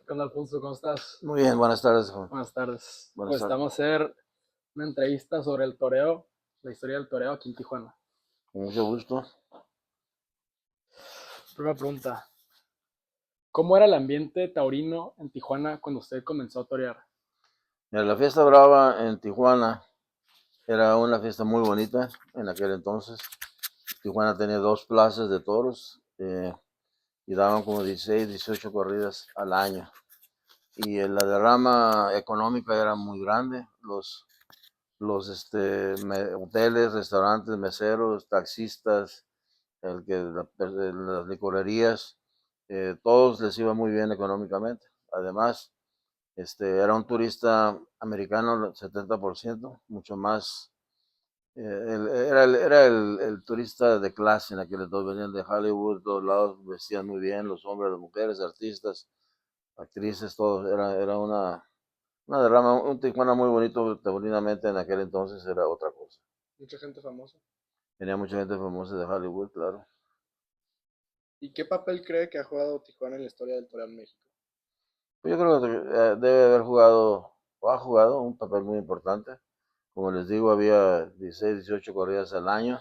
¿Qué onda, Alfonso? ¿Cómo estás? Muy bien, buenas tardes, Juan. Buenas tardes. Buenas Pues tardes. estamos a hacer una entrevista sobre el toreo, la historia del toreo aquí en Tijuana. Con mucho gusto. Primera pregunta, ¿cómo era el ambiente taurino en Tijuana cuando usted comenzó a torear? Mira, la fiesta brava en Tijuana era una fiesta muy bonita en aquel entonces. Tijuana tenía dos plazas de toros y daban como 16, 18 corridas al año. Y la derrama económica era muy grande. Los hoteles, restaurantes, meseros, taxistas, las licorerías, todos les iba muy bien económicamente. Además, era un turista americano, el 70%, mucho más. Era el turista de clase en aquel entonces, venían de Hollywood, de todos lados, vestían muy bien, los hombres, las mujeres, artistas, actrices, todos. Era una derrama, un Tijuana muy bonito, taurinamente en aquel entonces era otra cosa. Mucha gente famosa. Venía mucha gente famosa de Hollywood, claro. ¿Y qué papel cree que ha jugado Tijuana en la historia del toreo en México? Pues yo creo que debe haber jugado, o ha jugado, un papel muy importante. Como les digo, había 16, 18 corridas al año.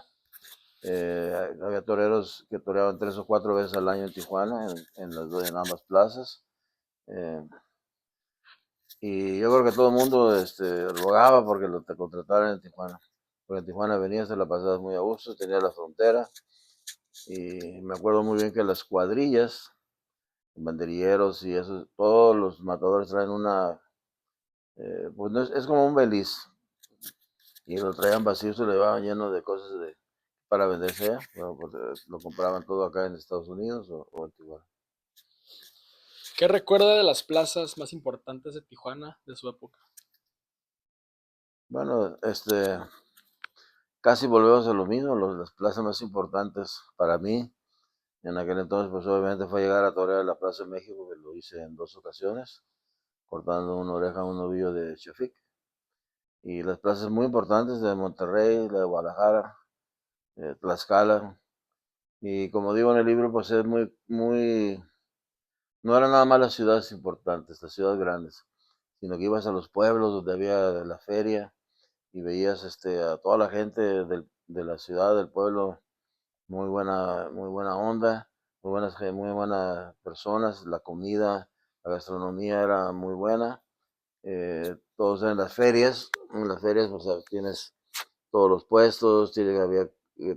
Había toreros que toreaban 3 o 4 veces al año en Tijuana, en ambas plazas. Eh, y yo creo que todo el mundo rogaba porque te contrataran en Tijuana. Porque en Tijuana venías, te la pasabas muy a gusto, tenía la frontera. Y me acuerdo muy bien que las cuadrillas, banderilleros y eso, todos los matadores traen pues no es como un beliz. Y lo traían vacío, se lo llevaban lleno de cosas para venderse allá. Bueno, pues, lo compraban todo acá en Estados Unidos o en Tijuana. ¿Qué recuerda de las plazas más importantes de Tijuana de su época? Bueno, casi volvemos a lo mismo, las plazas más importantes para mí. En aquel entonces, pues obviamente fue llegar a torear la Plaza de México, que lo hice en 2 ocasiones, cortando una oreja a un novillo de Chafik. Y las plazas muy importantes de Monterrey, la de Guadalajara, Tlaxcala. Y como digo en el libro, pues es no eran nada más las ciudades importantes, las ciudades grandes, sino que ibas a los pueblos donde había la feria y veías a toda la gente de la ciudad, del pueblo, muy buena onda, muy buenas personas, la comida, la gastronomía era muy buena, todos en las ferias pues tienes todos los puestos, había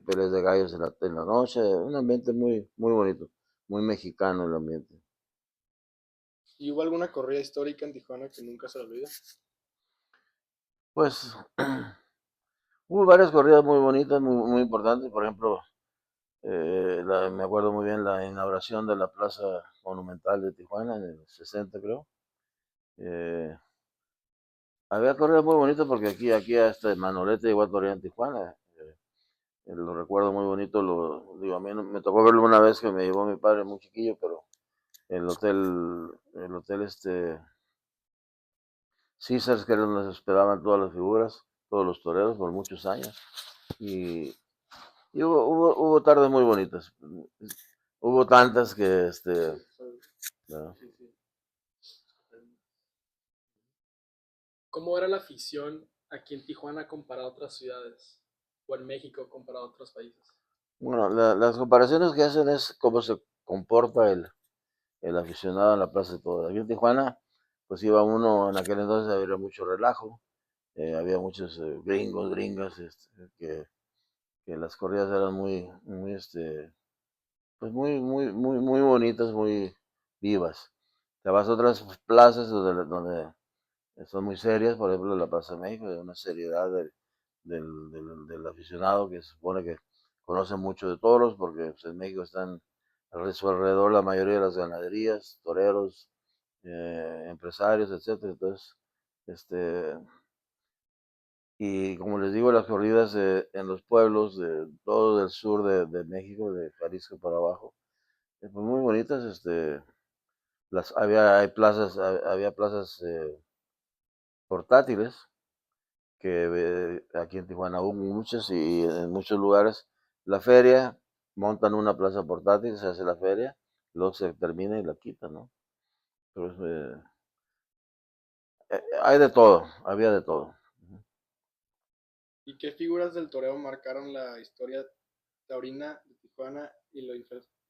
peleas de gallos en la noche, un ambiente muy, muy bonito, muy mexicano el ambiente. ¿Y hubo alguna corrida histórica en Tijuana que nunca se le olvida? Pues hubo varias corridas muy bonitas, muy, muy importantes. Por ejemplo, me acuerdo muy bien la inauguración de la Plaza Monumental de Tijuana en el 60, creo. Eh, Había corridas muy bonitas porque aquí hasta Manolete llegó a torear en Tijuana. Lo recuerdo muy bonito. Digo, a mí me tocó verlo una vez que me llevó mi padre muy chiquillo, pero el hotel Caesars, que era donde se hospedaban todas las figuras, todos los toreros por muchos años. Y, y hubo tardes muy bonitas. Hubo tantas que, ¿no? Sí, sí. ¿Cómo era la afición aquí en Tijuana comparado a otras ciudades? ¿O en México comparado a otros países? Bueno, las comparaciones que hacen es cómo se comporta el aficionado en la Plaza de Toros. Aquí en Tijuana, pues iba uno, en aquel entonces había mucho relajo, había muchos gringos, gringas, que las corridas eran muy, muy, pues muy bonitas, muy vivas. Te vas a otras plazas donde son muy serias, por ejemplo la Plaza de México, de una seriedad del aficionado que se supone que conoce mucho de toros, porque pues, en México están a su alrededor la mayoría de las ganaderías, toreros, empresarios, etcétera. Entonces, este, y como les digo, las corridas en los pueblos de todo el sur de México, de Jalisco para abajo, pues muy bonitas. Había plazas portátiles que aquí en Tijuana hubo muchas y en muchos lugares. La feria, montan una plaza portátil, se hace la feria, luego se termina y la quitan, ¿no? Pero hay de todo, había de todo. ¿Y qué figuras del toreo marcaron la historia taurina de Tijuana y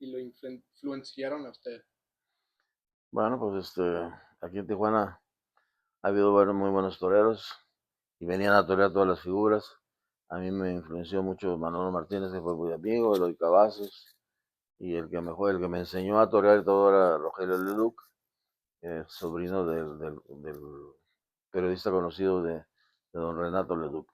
influenciaron a usted? Bueno, pues aquí en Tijuana ha habido muy buenos toreros y venían a torear todas las figuras. A mí me influenció mucho Manolo Martínez, que fue muy amigo, Eloy Cavazos, y el que me enseñó a torear y todo era Rogelio Leduc, sobrino del periodista conocido de don Renato Leduc.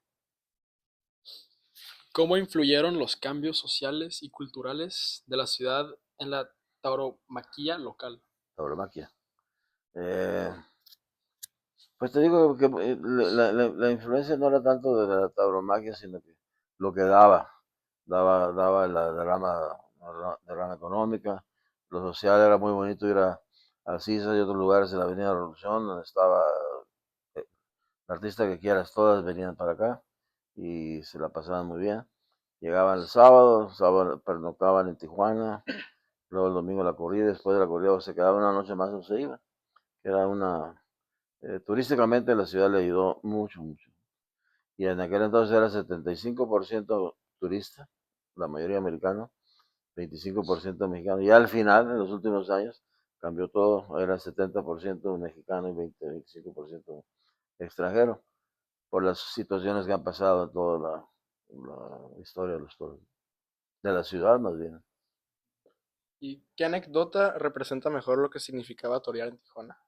¿Cómo influyeron los cambios sociales y culturales de la ciudad en la tauromaquia local? Tauromaquia. Eh, pues te digo que la influencia no era tanto de la tauromaquia, sino que lo que daba la derrama económica. Lo social era muy bonito ir a Sisa y otros lugares en la Avenida Revolución, donde estaba el artista que quieras, todas venían para acá y se la pasaban muy bien. Llegaban el sábado pernoctaban en Tijuana, luego el domingo la corrida, después de la corrida se quedaba una noche más o se iba. Era turísticamente la ciudad le ayudó mucho, mucho. Y en aquel entonces era 75% turista, la mayoría americano, 25% mexicano. Y al final, en los últimos años, cambió todo, era 70% mexicano y 25% extranjero, por las situaciones que han pasado en toda la historia de los toros, de la ciudad más bien. ¿Y qué anécdota representa mejor lo que significaba torear en Tijuana?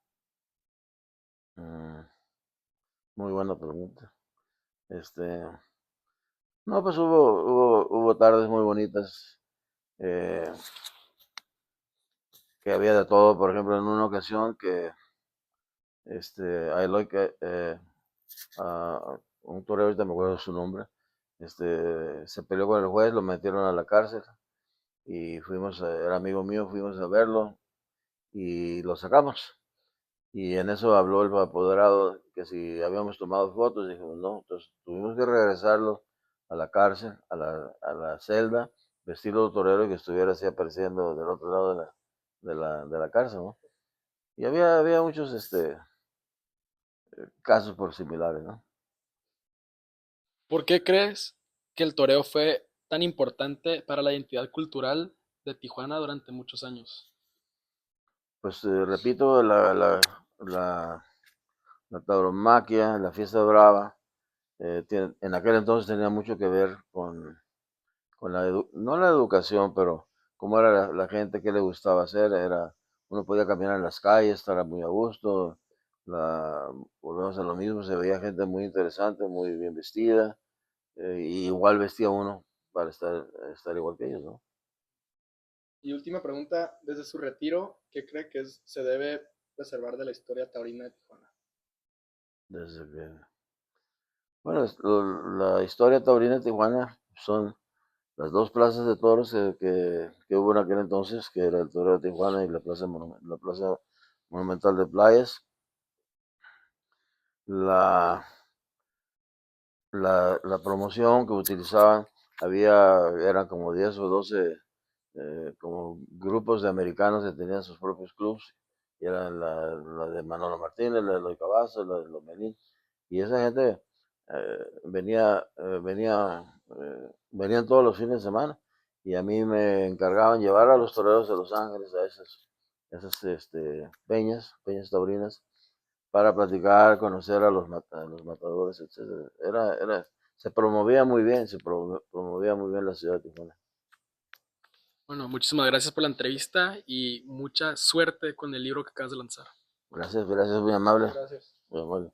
Mm, Muy buena pregunta. Este, no, pues hubo tardes muy bonitas, eh, que había de todo. Por ejemplo, en una ocasión que a Eloy, un torero, ahorita me acuerdo su nombre, se peleó con el juez, lo metieron a la cárcel y era amigo mío, fuimos a verlo y lo sacamos. Y en eso habló el apoderado que si habíamos tomado fotos, dijimos no, entonces tuvimos que regresarlo a la cárcel, a la celda, vestido de torero y que estuviera así apareciendo del otro lado de la cárcel, ¿no? Y había muchos casos por similares, ¿no? ¿Por qué crees que el toreo fue tan importante para la identidad cultural de Tijuana durante muchos años? Pues repito, la, la tauromaquia, la fiesta brava, en aquel entonces tenía mucho que ver con no la educación, pero cómo era la gente, qué le gustaba hacer. Uno podía caminar en las calles, estar muy a gusto. Volvemos a lo mismo, se veía gente muy interesante, muy bien vestida, y igual vestía uno para estar igual que ellos, ¿no? Y última pregunta, desde su retiro, ¿qué cree que se debe preservar de la historia taurina de Tijuana? Desde que, bueno, la historia taurina de Tijuana son las dos plazas de toros que hubo en aquel entonces, que era el Toreo de Tijuana y la plaza Monumental de Playas. La, la promoción que utilizaban, eran como 10 o 12, como grupos de americanos que tenían sus propios clubs, y eran la de Manolo Martínez, la de Eloy Cavazos, la de Lomelín, y esa gente venían todos los fines de semana, y a mí me encargaban llevar a los toreros de Los Ángeles a esas peñas taurinas, para platicar, conocer a los matadores, etcétera. Se promovía muy bien, promovía muy bien la ciudad de Tijuana. Bueno, muchísimas gracias por la entrevista y mucha suerte con el libro que acabas de lanzar. Gracias, gracias, muy amable, Gracias. muy amable.